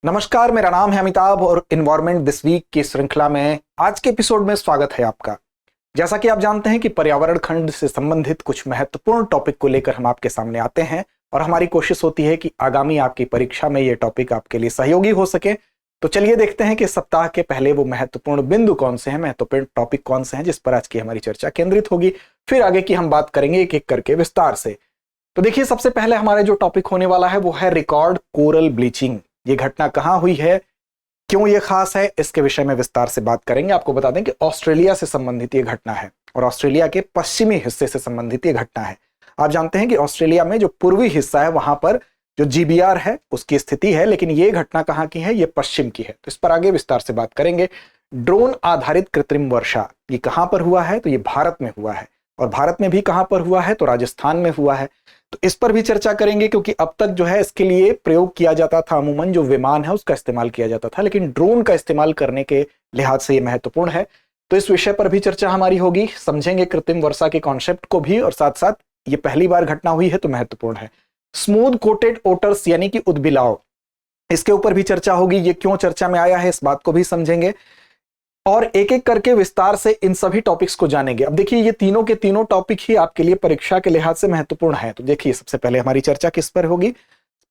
नमस्कार, मेरा नाम है अमिताभ और इन्वायरमेंट दिस वीक की श्रृंखला में आज के एपिसोड में स्वागत है आपका। जैसा कि आप जानते हैं कि पर्यावरण खंड से संबंधित कुछ महत्वपूर्ण टॉपिक को लेकर हम आपके सामने आते हैं और हमारी कोशिश होती है कि आगामी आपकी परीक्षा में ये टॉपिक आपके लिए सहयोगी हो सके। तो चलिए देखते हैं कि सप्ताह के पहले वो महत्वपूर्ण बिंदु कौन से हैं, महत्वपूर्ण टॉपिक कौन से हैं जिस पर आज की हमारी चर्चा केंद्रित होगी। फिर आगे की हम बात करेंगे एक एक करके विस्तार से। तो देखिए, सबसे पहले हमारा जो टॉपिक होने वाला है वो है रिकॉर्ड कोरल ब्लीचिंग। ये घटना कहां हुई है, क्यों ये खास है, इसके विषय में विस्तार से बात करेंगे। आपको बता दें कि ऑस्ट्रेलिया से संबंधित ये घटना है और ऑस्ट्रेलिया के पश्चिमी हिस्से से संबंधित ये घटना है। आप जानते हैं कि ऑस्ट्रेलिया में जो पूर्वी हिस्सा है वहां पर जो जीबीआर है उसकी स्थिति है, लेकिन ये घटना कहां की है, ये पश्चिम की है। तो इस पर आगे विस्तार से बात करेंगे। ड्रोन आधारित कृत्रिम वर्षा, ये कहां पर हुआ है, तो ये भारत में हुआ है। और भारत में भी कहां पर हुआ है, तो राजस्थान में हुआ है। तो इस पर भी चर्चा करेंगे, क्योंकि अब तक जो है इसके लिए प्रयोग किया जाता था, अमूमन जो विमान है उसका इस्तेमाल किया जाता था, लेकिन ड्रोन का इस्तेमाल करने के लिहाज से ये महत्वपूर्ण है। तो इस विषय पर भी चर्चा हमारी होगी, समझेंगे कृत्रिम वर्षा के कॉन्सेप्ट को भी, और साथ साथ ये पहली बार घटना हुई है तो महत्वपूर्ण है। स्मूथ कोटेड ओटर्स यानी कि उदबिलाव, इसके ऊपर भी चर्चा होगी। ये क्यों चर्चा में आया है, इस बात को भी समझेंगे और एक एक करके विस्तार से इन सभी टॉपिक्स को जानेंगे। अब देखिए, ये तीनों के तीनों टॉपिक ही आपके लिए परीक्षा के लिहाज से महत्वपूर्ण है। तो देखिए, सबसे पहले हमारी चर्चा किस पर होगी।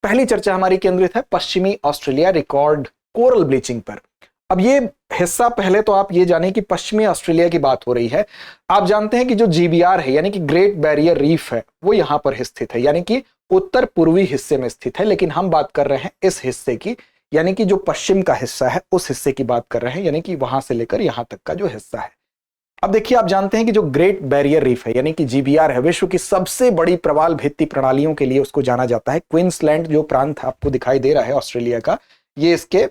पहली चर्चा हमारी केंद्रित है पश्चिमी ऑस्ट्रेलिया रिकॉर्ड कोरल ब्लीचिंग पर। अब ये हिस्सा पहले तो आप ये जाने कि पश्चिमी ऑस्ट्रेलिया की बात हो रही है। आप जानते हैं कि जो जीबीआर है यानी कि ग्रेट बैरियर रीफ है वो यहां पर स्थित है, यानी कि उत्तर पूर्वी हिस्से में स्थित है। लेकिन हम बात कर रहे हैं इस हिस्से की, यानी कि जो पश्चिम का हिस्सा है उस हिस्से की बात कर रहे हैं, यानी कि वहां से लेकर यहां तक का जो हिस्सा है। अब देखिए, आप जानते हैं कि जो ग्रेट बैरियर रीफ है यानी कि जीबीआर है, विश्व की सबसे बड़ी प्रवाल भित्ति प्रणालियों के लिए उसको जाना जाता है। क्वींसलैंड जो प्रांत आपको दिखाई दे रहा है ऑस्ट्रेलिया का, ये इसके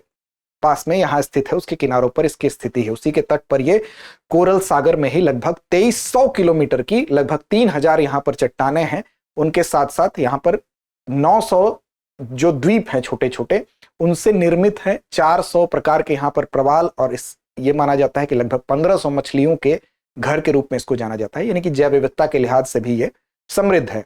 पास में यहां स्थित है, उसके किनारों पर इसकी स्थिति है। उसी के तट पर ये कोरल सागर में ही लगभग 2300 किलोमीटर की लगभग 3000 यहां पर चट्टाने हैं। उनके साथ साथ यहां पर 900 जो द्वीप हैं छोटे छोटे, उनसे निर्मित है 400 प्रकार के यहां पर प्रवाल, और ये माना जाता है कि लगभग 1500 मछलियों के घर के रूप में इसको जाना जाता है, यानी कि जैव विविधता के लिहाज से भी ये समृद्ध है।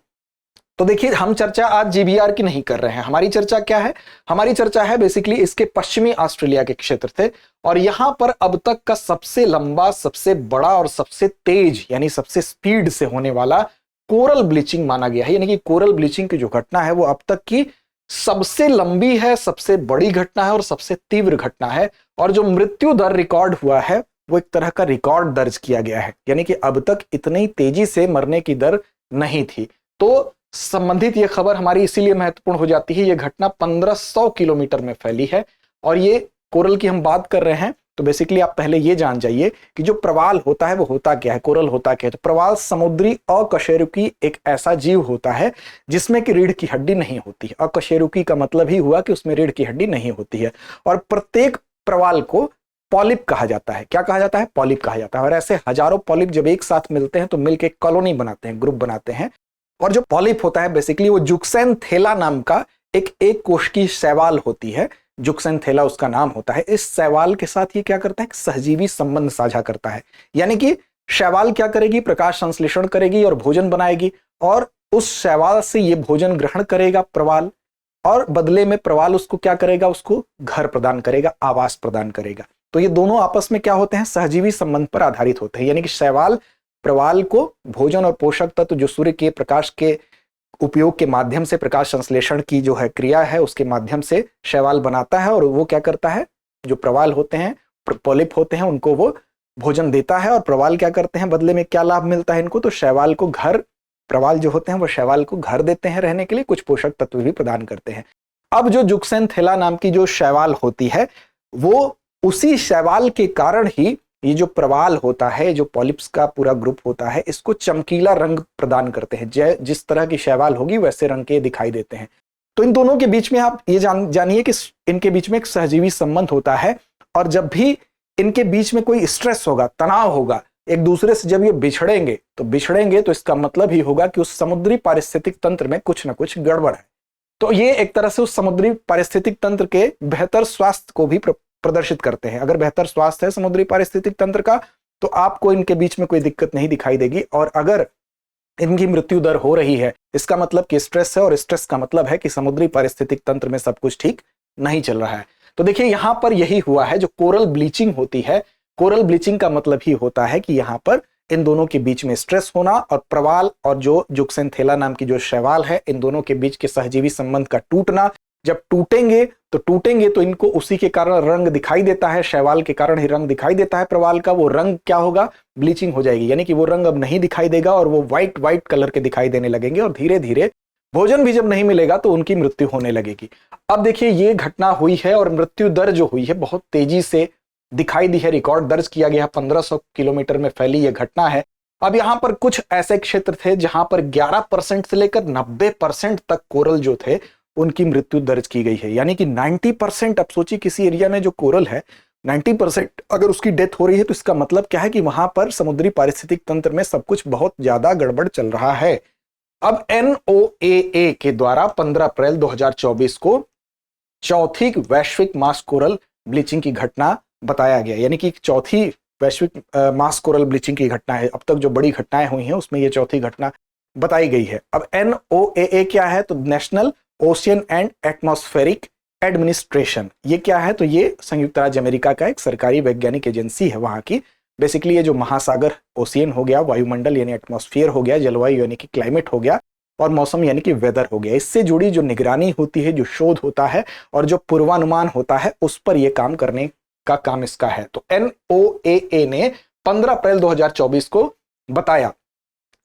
तो देखिए, हम चर्चा आज जीबीआर की नहीं कर रहे हैं। हमारी चर्चा क्या है, हमारी चर्चा है बेसिकली इसके पश्चिमी ऑस्ट्रेलिया के क्षेत्र से। और यहां पर अब तक का सबसे लंबा, सबसे बड़ा और सबसे तेज यानी सबसे स्पीड से होने वाला कोरल ब्लीचिंग माना गया है। यानी कि कोरल ब्लीचिंग की जो घटना है वो अब तक की सबसे लंबी है, सबसे बड़ी घटना है और सबसे तीव्र घटना है। और जो मृत्यु दर रिकॉर्ड हुआ है वो एक तरह का रिकॉर्ड दर्ज किया गया है, यानी कि अब तक इतनी तेजी से मरने की दर नहीं थी। तो संबंधित ये खबर हमारी इसीलिए महत्वपूर्ण हो जाती है। ये घटना 1500 किलोमीटर में फैली है और ये कोरल की हम बात कर रहे हैं। तो बेसिकली आप पहले ये जान जाइए कि जो प्रवाल होता है वो होता क्या है, कोरल होता क्या है। तो प्रवाल समुद्री अकशेरुकी एक ऐसा जीव होता है जिसमें कि रीढ़ की हड्डी नहीं होती है। अकशेरुकी का मतलब ही हुआ कि उसमें रीढ़ की हड्डी नहीं होती है। और प्रत्येक प्रवाल को पॉलिप कहा जाता है। क्या कहा जाता है, पॉलिप कहा जाता है। और ऐसे हजारों पॉलिप जब एक साथ मिलते हैं तो मिलकर एक कॉलोनी बनाते हैं, ग्रुप बनाते हैं। और जो पॉलिप होता है बेसिकली वो जुक्सेनथेला नाम का एक कोश की शैवाल होती है। जुक्सेनथेला उसका नाम होता है। इस शैवाल के साथ ये क्या करता है, सहजीवी संबंध साझा करता है। यानी कि शैवाल क्या करेगी, प्रकाश संश्लेषण करेगी और भोजन बनाएगी, और उस शैवाल से ये भोजन ग्रहण करेगा प्रवाल, और बदले में प्रवाल उसको क्या करेगा, उसको घर प्रदान करेगा, आवास प्रदान करेगा। तो ये दोनों आपस में क्या होते हैं, सहजीवी संबंध पर आधारित होते हैं। यानी कि शैवाल प्रवाल को भोजन और पोषक तत्व जो सूर्य के प्रकाश के उपयोग के माध्यम से, प्रकाश संश्लेषण की जो है क्रिया है उसके माध्यम से शैवाल बनाता है, और वो क्या करता है, जो प्रवाल होते हैं, पॉलिप होते हैं, उनको वो भोजन देता है। और प्रवाल क्या करते हैं, बदले में क्या लाभ मिलता है इनको, तो शैवाल को घर, प्रवाल जो होते हैं वो शैवाल को घर देते हैं रहने के लिए, कुछ पोषक तत्व भी प्रदान करते हैं। अब जो जुक्सेनथेला नाम की जो शैवाल होती है, वो उसी शैवाल के कारण ही ये जो प्रवाल होता है, जो पॉलिप्स का पूरा ग्रुप होता है, इसको चमकीला रंग प्रदान करते हैं। जिस तरह की शैवाल होगी वैसे रंग के दिखाई देते हैं। तो इन दोनों के बीच में आप ये जानिए कि इनके बीच में एक सहजीवी संबंध होता है। और जब भी इनके बीच में कोई स्ट्रेस होगा, तनाव होगा, एक दूसरे से जब ये बिछड़ेंगे तो इसका मतलब ही होगा कि उस समुद्री पारिस्थितिक तंत्र में कुछ ना कुछ गड़बड़ है। तो ये एक तरह से उस समुद्री पारिस्थितिक तंत्र के बेहतर स्वास्थ्य को भी प्रदर्शित करते हैं। अगर बेहतर स्वास्थ्य है समुद्री पारिस्थितिक तंत्र का तो आपको इनके बीच में कोई दिक्कत नहीं दिखाई देगी। और अगर इनकी मृत्यु दर हो रही है, इसका मतलब कि स्ट्रेस है, और स्ट्रेस का मतलब है कि समुद्री पारिस्थितिक तंत्र में सब कुछ ठीक नहीं चल रहा है। तो देखिए यहां पर यही हुआ है, जो कोरल ब्लीचिंग होती है, कोरल ब्लीचिंग का मतलब ही होता है कि यहां पर इन दोनों के बीच में स्ट्रेस होना और प्रवाल और जो जुक्सेंथेला नाम की जो शैवाल है, इन दोनों के बीच के सहजीवी संबंध का टूटना। जब टूटेंगे तो इनको उसी के कारण रंग दिखाई देता है, शैवाल के कारण ही रंग दिखाई देता है प्रवाल का। वो रंग क्या होगा, ब्लीचिंग हो जाएगी, यानी कि वो रंग अब नहीं दिखाई देगा और वो व्हाइट कलर के दिखाई देने लगेंगे और धीरे धीरे भोजन भी जब नहीं मिलेगा तो उनकी मृत्यु होने लगेगी। अब देखिए ये घटना हुई है और मृत्यु दर जो हुई है बहुत तेजी से दिखाई दी है, रिकॉर्ड दर्ज किया गया, 1500 किलोमीटर में फैली यह घटना है। अब यहां पर कुछ ऐसे क्षेत्र थे जहां पर 11% से लेकर 90% तक कोरल जो थे उनकी मृत्यु दर्ज की गई है, यानी कि 90%। अब सोचिए किसी एरिया में जो कोरल है 90% अगर उसकी डेथ हो रही है तो इसका मतलब क्या है कि वहां पर समुद्री पारिस्थितिक तंत्र में सब कुछ बहुत ज्यादा गड़बड़ चल रहा है। अब NOAA के द्वारा 15 अप्रैल 2024 को चौथी वैश्विक मास कोरल ब्लीचिंग की घटना बताया गया, यानी कि चौथी वैश्विक मास कोरल ब्लीचिंग की घटना है। अब तक जो बड़ी घटनाएं हुई हैं उसमें यह चौथी घटना बताई गई है। अब NOAA क्या है, तो national ocean and atmospheric administration. ये क्या है, तो ये संयुक्त राज्य अमेरिका का एक सरकारी वैज्ञानिक एजेंसी है वहां की। बेसिकली ये जो महासागर ओशियन हो गया, वायुमंडल यानी एटमॉस्फेयर हो गया, जलवायु यानी कि क्लाइमेट हो गया, और मौसम यानी कि वेदर हो गया, इससे जुड़ी जो निगरानी होती है, जो शोध होता है और जो पूर्वानुमान होता है, उस पर यह काम करने का काम इसका है। तो NOAA ने 15 अप्रैल 2024 को बताया।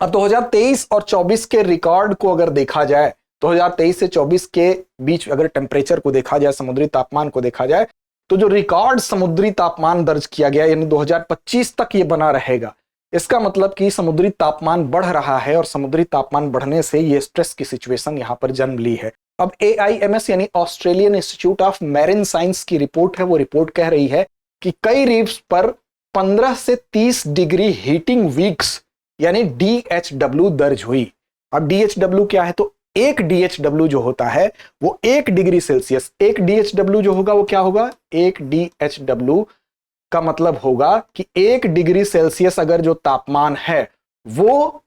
अब 2023 और 24 के रिकॉर्ड को अगर देखा जाए, 2023 से 24 के बीच अगर टेम्परेचर को देखा जाए, समुद्री तापमान को देखा जाए, तो जो रिकॉर्ड समुद्री तापमान दर्ज किया गया यानी 2025 तक ये बना रहेगा। इसका मतलब कि समुद्री तापमान बढ़ रहा है और समुद्री तापमान बढ़ने से ये स्ट्रेस की सिचुएशन यहां पर जन्म ली है। अब AIMS यानी Australian institute of marine science की रिपोर्ट है, वो रिपोर्ट कह रही है कि कई रीफ्स पर 15 से 30 डिग्री हीटिंग वीक्स यानी DHW दर्ज हुई। अब DHW क्या है, तो एक DHW जो होता है वो 1 डिग्री सेल्सियस, एक DHW जो होगा वो क्या होगा, एक DHW का मतलब होगा कि 1 डिग्री सेल्सियस अगर जो तापमान है वो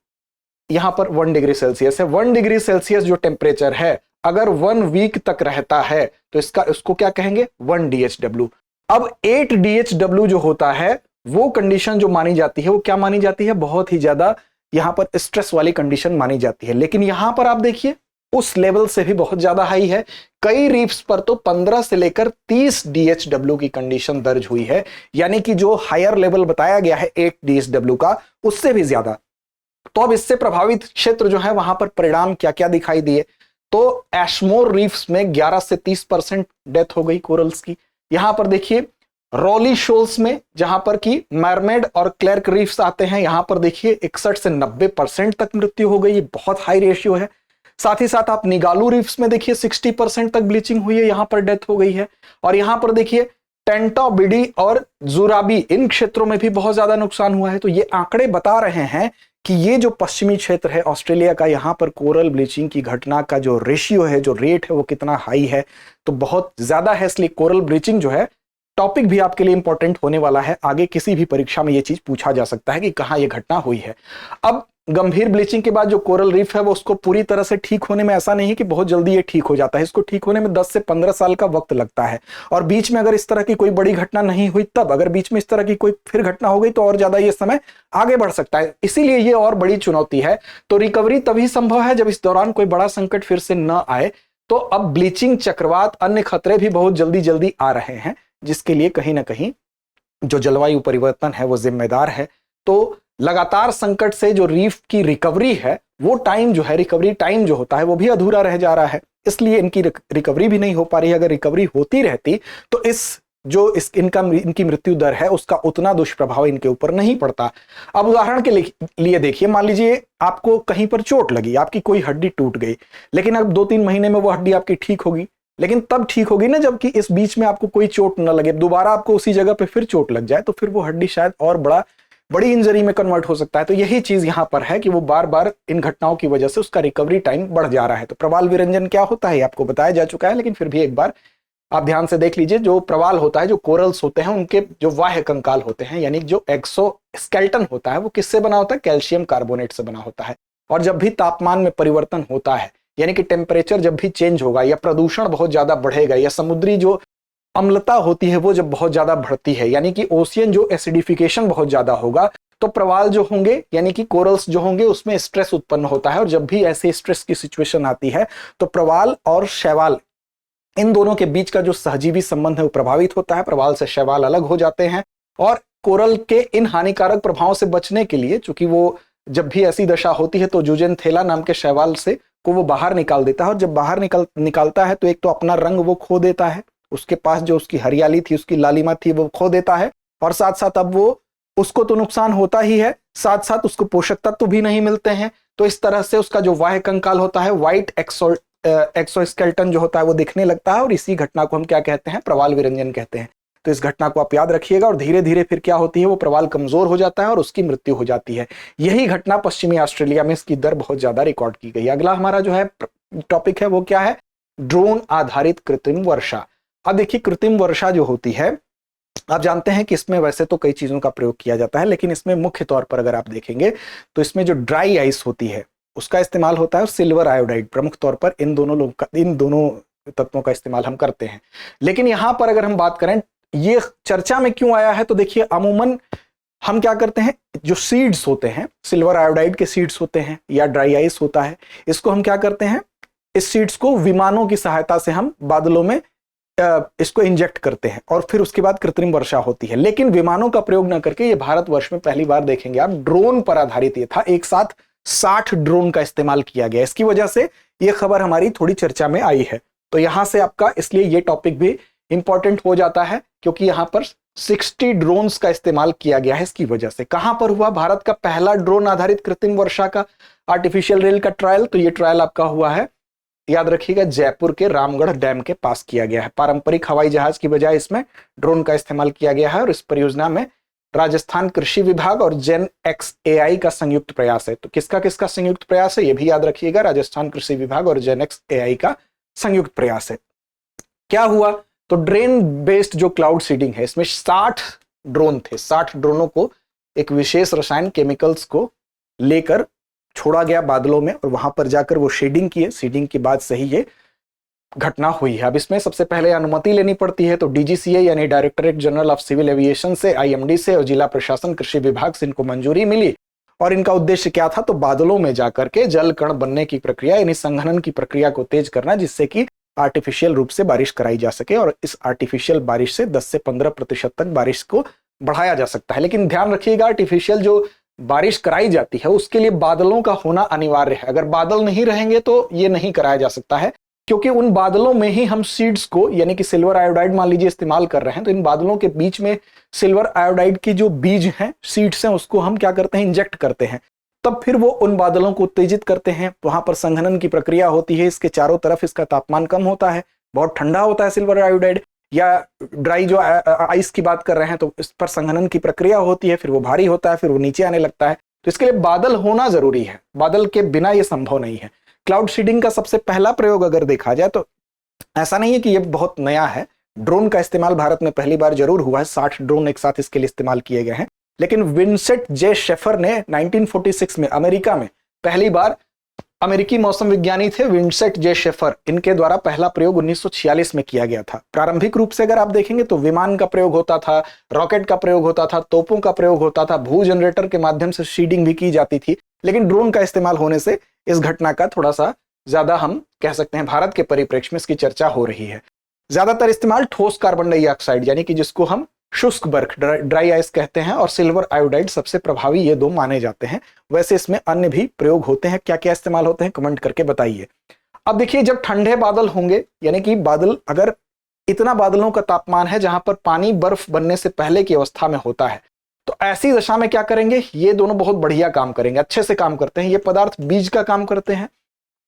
यहां पर 1 डिग्री सेल्सियस है, 1 डिग्री सेल्सियस जो टेम्परेचर है अगर 1 वीक तक रहता है तो उसको क्या कहेंगे, 1 DHW। अब 8 DHW जो होता है वो कंडीशन जो मानी जाती है वो क्या मानी जाती है, बहुत ही ज्यादा यहां पर स्ट्रेस वाली कंडीशन मानी जाती है। लेकिन यहां पर आप देखिए उस लेवल से भी बहुत ज्यादा हाई है, कई रीफ्स पर तो 15 से लेकर 30 DHW की कंडीशन दर्ज हुई है, यानी कि जो हायर लेवल बताया गया है 8 DHW का उससे भी ज्यादा। तो अब इससे प्रभावित क्षेत्र जो है वहां पर परिणाम क्या क्या दिखाई दिए, तो एशमोर रीफ्स में 11 से 30% डेथ हो गई कोरल्स की। यहां पर देखिए रॉली शोल्स में जहां पर कि मरमेड और क्लर्क रीफ्स आते हैं, यहां पर देखिए 61 से 90% तक मृत्यु हो गई, ये बहुत हाई रेशियो है। साथ ही साथ आप निगालू रीफ्स में देखिए 60% तक ब्लीचिंग हुई है, यहां पर डेथ हो गई है। और यहां पर देखिए टेंटोबिडी और जुराबी इन क्षेत्रों में भी बहुत ज्यादा नुकसान हुआ है। तो ये आंकड़े बता रहे हैं कि ये जो पश्चिमी क्षेत्र है ऑस्ट्रेलिया का, यहां पर कोरल ब्लीचिंग की घटना का जो रेशियो है, जो रेट है, वो कितना हाई है, तो बहुत ज्यादा है। इसलिए कोरल ब्लीचिंग जो है टॉपिक भी आपके लिए इंपॉर्टेंट होने वाला है, आगे किसी भी परीक्षा में यह चीज पूछा जा सकता है कि कहां यह घटना हुई है। अब गंभीर ब्लीचिंग के बाद जो कोरल रीफ है वो उसको पूरी तरह से ठीक होने में ऐसा नहीं है कि बहुत जल्दी ये ठीक हो जाता है, इसको ठीक होने में 10 से 15 साल का वक्त लगता है। और बीच में अगर इस तरह की कोई बड़ी घटना नहीं हुई, तब अगर बीच में इस तरह की कोई फिर घटना हो गई तो और ज्यादा ये समय आगे बढ़ सकता है, इसीलिए ये और बड़ी चुनौती है। तो रिकवरी तभी संभव है जब इस दौरान कोई बड़ा संकट फिर से न आए। तो अब ब्लीचिंग, चक्रवात, अन्य खतरे भी बहुत जल्दी जल्दी आ रहे हैं, जिसके लिए कहीं ना कहीं जो जलवायु परिवर्तन है वो जिम्मेदार है। तो लगातार संकट से जो रीफ की रिकवरी है वो टाइम जो है, रिकवरी टाइम जो होता है वो भी अधूरा रह जा रहा है, इसलिए इनकी रिकवरी भी नहीं हो पा रही है। अगर रिकवरी होती रहती तो इनकी मृत्यु दर है उसका उतना दुष्प्रभाव इनके ऊपर नहीं पड़ता। अब उदाहरण के लिए देखिए, मान लीजिए आपको कहीं पर चोट लगी, आपकी कोई हड्डी टूट गई, लेकिन अब 2-3 महीने में वो हड्डी आपकी ठीक होगी, लेकिन तब ठीक होगी ना जबकि इस बीच में आपको कोई चोट न लगे, दोबारा आपको उसी जगह पे फिर चोट लग जाए तो फिर वो हड्डी शायद और बड़ी इंजरी में कन्वर्ट हो सकता है। तो यही चीज यहां पर है कि वो बार बार इन घटनाओं की वजह से उसका रिकवरी टाइम बढ़ जा रहा है। तो प्रवाल विरंजन क्या होता है आपको बताया जा चुका है, लेकिन फिर भी एक बार आप ध्यान से देख लीजिए। जो प्रवाल होता है, जो कोरल्स होते हैं, उनके जो बाह्य कंकाल होते हैं यानी जो एक्सोस्केलेटन होता है वो किससे बना होता है, कैल्शियम कार्बोनेट से बना होता है। और जब भी तापमान में परिवर्तन होता है यानी कि टेम्परेचर जब भी चेंज होगा या प्रदूषण बहुत ज्यादा बढ़ेगा या समुद्री जो अम्लता होती है वो जब बहुत ज्यादा बढ़ती है, यानी कि ओशियन जो एसिडिफिकेशन बहुत ज्यादा होगा, तो प्रवाल जो होंगे यानी कि कोरल्स जो होंगे उसमें स्ट्रेस उत्पन्न होता है। और जब भी ऐसे स्ट्रेस की सिचुएशन आती है तो प्रवाल और शैवाल इन दोनों के बीच का जो सहजीवी संबंध है वो प्रभावित होता है, प्रवाल से शैवाल अलग हो जाते हैं। और कोरल के इन हानिकारक प्रभावों से बचने के लिए, चूंकि वो जब भी ऐसी दशा होती है तो ज़ुज़ेनथेला नाम के शैवाल से को वो बाहर निकाल देता है, और जब बाहर निकालता है तो एक तो अपना रंग वो खो देता है, उसके पास जो उसकी हरियाली थी, उसकी लालिमा थी, वो खो देता है। और साथ साथ अब वो उसको तो नुकसान होता ही है, साथ साथ उसको पोषक तत्व भी नहीं मिलते हैं। तो इस तरह से उसका जो बाह्य कंकाल होता है, व्हाइट एक्सोस्केलेटन जो होता है वो दिखने लगता है, और इसी घटना को हम क्या कहते हैं, प्रवाल विरंजन कहते हैं। तो इस घटना को आप याद रखिएगा। और धीरे धीरे फिर क्या होती है, वो प्रवाल कमजोर हो जाता है और उसकी मृत्यु हो जाती है। यही घटना पश्चिमी ऑस्ट्रेलिया में इसकी दर बहुत ज्यादा रिकॉर्ड की गई। अगला हमारा जो है टॉपिक है वो क्या है, ड्रोन आधारित कृत्रिम वर्षा। अब देखिए, कृत्रिम वर्षा जो होती है, आप जानते हैं कि इसमें वैसे तो कई चीजों का प्रयोग किया जाता है, लेकिन इसमें मुख्य तौर पर अगर आप देखेंगे तो इसमें जो ड्राई आइस होती है उसका इस्तेमाल होता है, और सिल्वर आयोडाइड प्रमुख तौर पर इन दोनों तत्वों का इस्तेमाल हम करते हैं। लेकिन यहां पर अगर हम बात करें ये चर्चा में क्यों आया है, तो देखिए अमूमन हम क्या करते हैं, जो सीड्स होते हैं, सिल्वर आयोडाइड के सीड्स होते हैं या ड्राई आइस होता है, इसको हम क्या करते हैं, इस सीड्स को विमानों की सहायता से हम बादलों में इसको इंजेक्ट करते हैं, और फिर उसके बाद कृत्रिम वर्षा होती है। लेकिन विमानों का प्रयोग न करके ये भारतवर्ष में पहली बार देखेंगे आप ड्रोन पर आधारित ये था। एक साथ 60 ड्रोन का इस्तेमाल किया गया, इसकी वजह से ये खबर हमारी थोड़ी चर्चा में आई है। तो यहां से आपका इसलिए ये टॉपिक भी इंपॉर्टेंट हो जाता है, क्योंकि यहां पर 60 ड्रोन्स का इस्तेमाल किया गया है। इसकी वजह से कहां पर हुआ भारत का पहला ड्रोन आधारित कृत्रिम वर्षा का आर्टिफिशियल रेल का ट्रायल, तो ये ट्रायल आपका हुआ है, याद रखिएगा, जयपुर के रामगढ़ डैम के पास किया गया है। पारंपरिक हवाई जहाज की बजाय इसमें ड्रोन का इस्तेमाल किया गया है, और इस परियोजना में राजस्थान कृषि विभाग और GenX-AI का संयुक्त प्रयास है। तो किसका किसका संयुक्त प्रयास है, यह भी याद रखिएगा, राजस्थान कृषि विभाग और GenX-AI का संयुक्त प्रयास है। क्या हुआ, तो ड्रोन बेस्ड जो क्लाउड सीडिंग है, इसमें 60 ड्रोन थे। 60 ड्रोनों को एक विशेष रसायन केमिकल्स को लेकर छोड़ा गया बादलों में, और वहां पर जाकर वो शेडिंग किए। सीडिंग के बाद से ही ये घटना हुई है। अब इसमें सबसे पहले अनुमति लेनी पड़ती है, तो DGCA यानी directorate general of civil aviation से, IMD से और जिला प्रशासन कृषि विभाग से इनको मंजूरी मिली। और इनका उद्देश्य क्या था, तो बादलों में जाकर के जल कण बनने की प्रक्रिया यानी संघनन की प्रक्रिया को तेज करना, जिससे कि आर्टिफिशियल रूप से बारिश कराई जा सके, और इस आर्टिफिशियल बारिश से 10 से 15% तक बारिश को बढ़ाया जा सकता है। लेकिन ध्यान रखिएगा, आर्टिफिशियल जो बारिश कराई जाती है उसके लिए बादलों का होना अनिवार्य है। अगर बादल नहीं रहेंगे तो ये नहीं कराया जा सकता है, क्योंकि उन बादलों में ही हम सीड्स को, यानी कि सिल्वर आयोडाइड मान लीजिए इस्तेमाल कर रहे हैं, तो इन बादलों के बीच में सिल्वर आयोडाइड की जो बीज हैं, सीड्स हैं, उसको हम क्या करते हैं, इंजेक्ट करते हैं। तब फिर वो उन बादलों को उत्तेजित करते हैं, वहां पर संघनन की प्रक्रिया होती है। इसके चारों तरफ इसका तापमान कम होता है, बहुत ठंडा होता है सिल्वर आयोडाइड, या ड्राई जो आइस की बात कर रहे हैं, तो इस पर संघनन की प्रक्रिया होती है, फिर वो भारी होता है, फिर वो नीचे आने लगता है। तो इसके लिए बादल होना जरूरी है, बादल के बिना ये संभव नहीं है। क्लाउड सीडिंग का सबसे पहला प्रयोग अगर देखा जाए तो ऐसा नहीं है कि ये बहुत नया है, ड्रोन का इस्तेमाल भारत में पहली बार जरूर हुआ है, 60 ड्रोन एक साथ इसके लिए इस्तेमाल किए गए हैं। लेकिन विंसेंट जे शेफर ने 1946 में अमेरिका में पहली बार, अमेरिकी मौसम विज्ञानी थे विंसेंट जे शेफर, इनके द्वारा पहला प्रयोग 1946 में किया गया था। प्रारंभिक रूप से अगर आप देखेंगे तो विमान का प्रयोग होता था, रॉकेट का प्रयोग होता था, तोपों का प्रयोग होता था, भू जनरेटर के माध्यम से सीडिंग भी की जाती थी। लेकिन ड्रोन का इस्तेमाल होने से इस घटना का थोड़ा सा ज्यादा, हम कह सकते हैं, भारत के परिप्रेक्ष्य में इसकी चर्चा हो रही है। ज्यादातर इस्तेमाल ठोस कार्बन डाइऑक्साइड यानी कि जिसको हम शुष्क बर्फ, ड्राई आइस कहते हैं, और सिल्वर आयोडाइड सबसे प्रभावी ये दो माने जाते हैं। वैसे इसमें अन्य भी प्रयोग होते हैं, क्या क्या इस्तेमाल होते हैं कमेंट करके बताइए। अब देखिए, जब ठंडे बादल होंगे, यानी कि बादल, अगर इतना बादलों का तापमान है जहां पर पानी बर्फ बनने से पहले की अवस्था में होता है, तो ऐसी दशा में क्या करेंगे, ये दोनों बहुत बढ़िया काम करेंगे, अच्छे से काम करते हैं। ये पदार्थ बीज का काम करते हैं,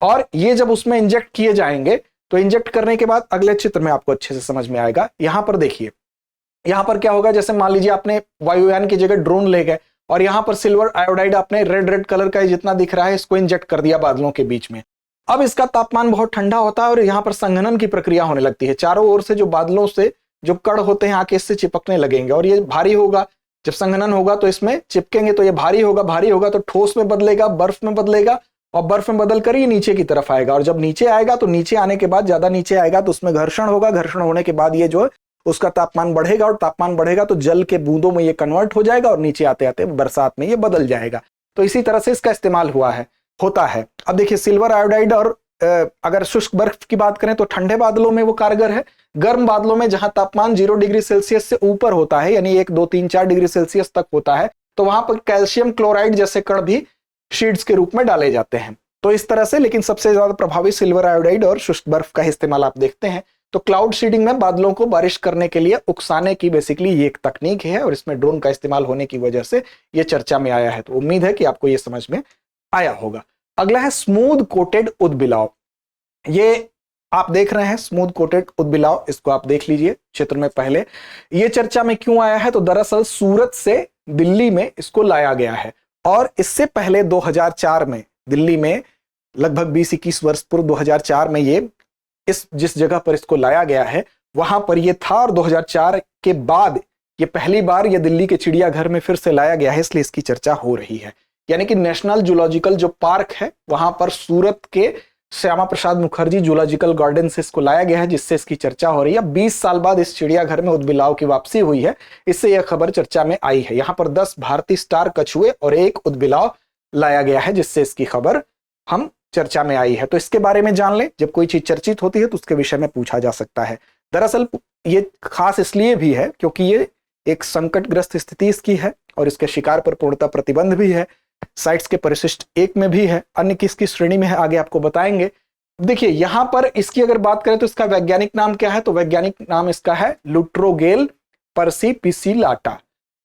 और ये जब उसमें इंजेक्ट किए जाएंगे, तो इंजेक्ट करने के बाद अगले चित्र में आपको अच्छे से समझ में आएगा। यहां पर देखिए, यहां पर क्या होगा, जैसे मान लीजिए आपने वायुयान की जगह ड्रोन ले गए, और यहां पर सिल्वर आयोडाइड आपने रेड कलर का जितना दिख रहा है इसको इंजेक्ट कर दिया बादलों के बीच में। अब इसका तापमान बहुत ठंडा होता है, और यहां पर संघनन की प्रक्रिया होने लगती है। चारों ओर से जो बादलों से जो कण होते हैं आके इससे चिपकने लगेंगे, और ये भारी होगा। जब संघनन होगा तो इसमें चिपकेंगे, तो ये भारी होगा, भारी होगा तो ठोस में बदलेगा, बर्फ में बदलेगा, और बर्फ में बदल कर ये नीचे की तरफ आएगा। और जब नीचे आएगा तो नीचे आने के बाद, ज्यादा नीचे आएगा तो उसमें घर्षण होगा, घर्षण होने के बाद ये जो उसका तापमान बढ़ेगा, और तापमान बढ़ेगा तो जल के बूंदों में ये कन्वर्ट हो जाएगा और नीचे आते आते बरसात में ये बदल जाएगा। तो इसी तरह से इसका इस्तेमाल होता है। अब देखिए सिल्वर आयोडाइड, और अगर शुष्क बर्फ की बात करें तो ठंडे बादलों में वो कारगर है। गर्म बादलों में जहां तापमान 0 डिग्री सेल्सियस से ऊपर होता है, यानी 1, 2, 3, 4 डिग्री सेल्सियस तक होता है, तो वहां पर कैल्शियम क्लोराइड जैसे कण भी शीट्स के रूप में डाले जाते हैं। तो इस तरह से, लेकिन सबसे ज्यादा प्रभावी सिल्वर आयोडाइड और शुष्क बर्फ का इस्तेमाल आप देखते हैं। तो क्लाउड सीडिंग में बादलों को बारिश करने के लिए उकसाने की बेसिकली ये एक तकनीक है, और इसमें ड्रोन का इस्तेमाल होने की वजह से ये चर्चा में आया है। तो उम्मीद है कि आपको ये समझ में आया होगा। अगला है स्मूथ कोटेड उदबिलाव। ये आप देख रहे हैं स्मूथ कोटेड उदबिलाव, इसको आप देख लीजिए चित्र में। पहले ये चर्चा में क्यों आया है, तो दरअसल सूरत से दिल्ली में इसको लाया गया है, और इससे पहले 2004 में दिल्ली में लगभग 20-21 वर्ष पूर्व 2004 में ये जिस जगह पर इसको लाया गया है वहां पर ये था, और 2004 के बाद ये पहली बार ये दिल्ली के चिड़ियाघर में फिर से लाया गया है, इसलिए इसकी चर्चा हो रही है। यानी कि नेशनल जूलॉजिकल जो पार्क है वहां पर सूरत के श्यामा प्रसाद मुखर्जी जूलॉजिकल गार्डन से इसको लाया गया है, जिससे इसकी चर्चा हो रही है। 20 साल बाद इस चिड़ियाघर में उदबिलाव की वापसी हुई है, इससे यह खबर चर्चा में आई है। यहां पर 10 भारतीय स्टार कछुए और 1 उदबिलाव लाया गया है, जिससे इसकी खबर हम चर्चा में आई है। तो इसके बारे में जान लें, जब कोई चीज चर्चित होती है तो उसके विषय में पूछा जा सकता है। दरअसल ये खास इसलिए भी है क्योंकि ये एक संकटग्रस्त स्थिति इसकी है, और इसके शिकार पर पूर्णतः प्रतिबंध भी है। साइट्स के परिशिष्ट 1 में भी है, अन्य किसकी श्रेणी में है आगे आपको बताएंगे। देखिए यहां पर इसकी अगर बात करें तो इसका वैज्ञानिक नाम क्या है, तो वैज्ञानिक नाम इसका है लुट्रोगेल पर्सिपिसिलाटा,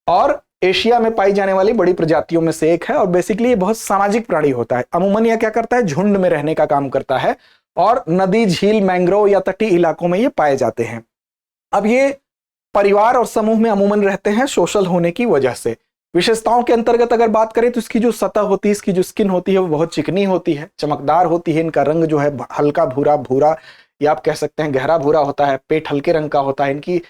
और एशिया में पाई जाने वाली बड़ी प्रजातियों में से एक है। और बेसिकली ये बहुत सामाजिक प्राणी होता है। अमूमन यह क्या करता है, झुंड में रहने का काम करता है, और नदी, झील, मैंग्रोव या तटीय इलाकों में ये पाए जाते हैं। अब ये परिवार और समूह में अमूमन रहते हैं सोशल होने की वजह से। विशेषताओं के अंतर्गत अगर बात करें तो इसकी जो सतह होती है, इसकी जो स्किन होती है वो बहुत चिकनी होती है, चमकदार होती है। इनका रंग जो है हल्का भूरा या आप कह सकते हैं गहरा भूरा होता है। पेट हल्के रंग का होता है।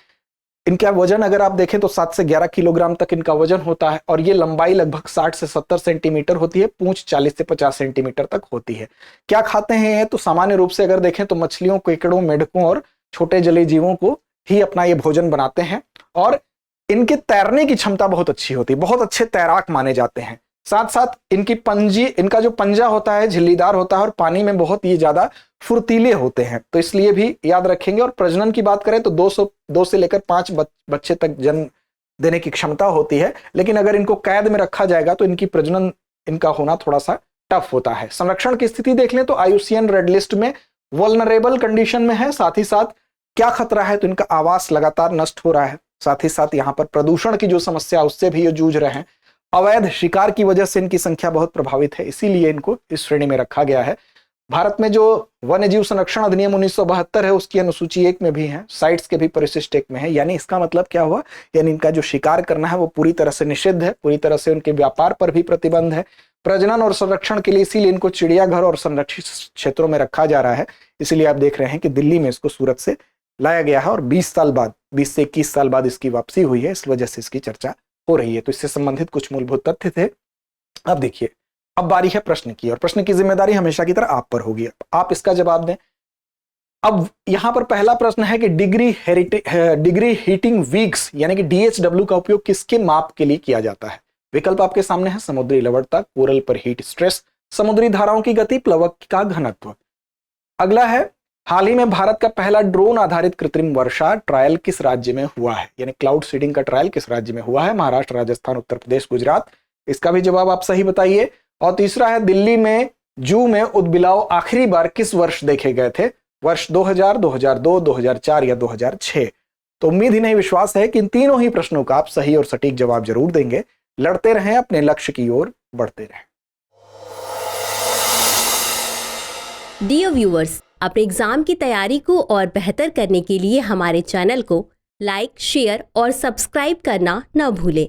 इनका वजन अगर आप देखें तो 7 से 11 किलोग्राम तक इनका वजन होता है, और ये लंबाई लगभग 60 से 70 सेंटीमीटर होती है। पूंछ 40 से 50 सेंटीमीटर तक होती है। क्या खाते हैं तो सामान्य रूप से अगर देखें तो मछलियों, केकड़ों, मेढकों और छोटे जलीय जीवों को ही अपना ये भोजन बनाते हैं। और इनके तैरने की क्षमता बहुत अच्छी होती है, बहुत अच्छे तैराक माने जाते हैं। साथ साथ इनका जो पंजा होता है झिल्लीदार होता है, और पानी में बहुत ही ज्यादा फुर्तीले होते हैं, तो इसलिए भी याद रखेंगे। और प्रजनन की बात करें तो 2 से लेकर 5 बच्चे तक जन्म देने की क्षमता होती है। लेकिन अगर इनको कैद में रखा जाएगा तो इनकी प्रजनन इनका होना थोड़ा सा टफ होता है। संरक्षण की स्थिति देख लें तो IUCN रेड लिस्ट में वल्नरेबल कंडीशन में है। साथ ही साथ क्या खतरा है, तो इनका आवास लगातार नष्ट हो रहा है। साथ ही साथ यहाँ पर प्रदूषण की जो समस्या उससे भी ये जूझ रहे हैं। अवैध शिकार की वजह से इनकी संख्या बहुत प्रभावित है, इसीलिए इनको इस श्रेणी में रखा गया है। भारत में जो वन्य जीव संरक्षण अधिनियम 1972 है उसकी अनुसूची 1 में भी है, साइट्स के भी परिशिष्ट 1 में है। यानी इसका मतलब क्या हुआ, यानी इनका जो शिकार करना है वो पूरी तरह से निषिद्ध है, पूरी तरह से उनके व्यापार पर भी प्रतिबंध है। प्रजनन और संरक्षण के लिए इसीलिए इनको चिड़ियाघर और संरक्षित क्षेत्रों में रखा जा रहा है। इसीलिए आप देख रहे हैं कि दिल्ली में इसको सूरत से लाया गया है, और 20 साल बाद, 20 से 21 साल बाद इसकी वापसी हुई है, इस वजह से इसकी चर्चा हो रही है। तो इससे संबंधित कुछ मूलभूत तथ्य थे। अब देखिए, अब बारी है प्रश्न की, और प्रश्न की जिम्मेदारी हमेशा की तरह आप पर होगी, आप इसका जवाब दें। अब यहां पर पहला प्रश्न है कि डिग्री हीटिंग वीक्स यानी कि DHW का उपयोग किसके माप के लिए किया जाता है। विकल्प आपके सामने है, समुद्री लवणता, कोरल पर हीट स्ट्रेस, समुद्री धाराओं की गति, प्लवक का घनत्व। अगला है, हाल ही में भारत का पहला ड्रोन आधारित कृत्रिम वर्षा ट्रायल किस राज्य में हुआ है, यानी क्लाउड सीडिंग का ट्रायल किस राज्य में हुआ है। महाराष्ट्र, राजस्थान, उत्तर प्रदेश, गुजरात। इसका भी जवाब आप सही बताइए। और तीसरा है, दिल्ली में जू में उदबिलाव आखिरी बार किस वर्ष देखे गए थे, वर्ष 2000, 2002, 2004 या 2006। तो उम्मीद ही नहीं विश्वास है कि इन तीनों ही प्रश्नों का आप सही और सटीक जवाब जरूर देंगे। लड़ते रहें, अपने लक्ष्य की ओर बढ़ते रहें। डियर व्यूअर्स, अपने एग्जाम की तैयारी को और बेहतर करने के लिए हमारे चैनल को लाइक, शेयर और सब्सक्राइब करना न भूलें।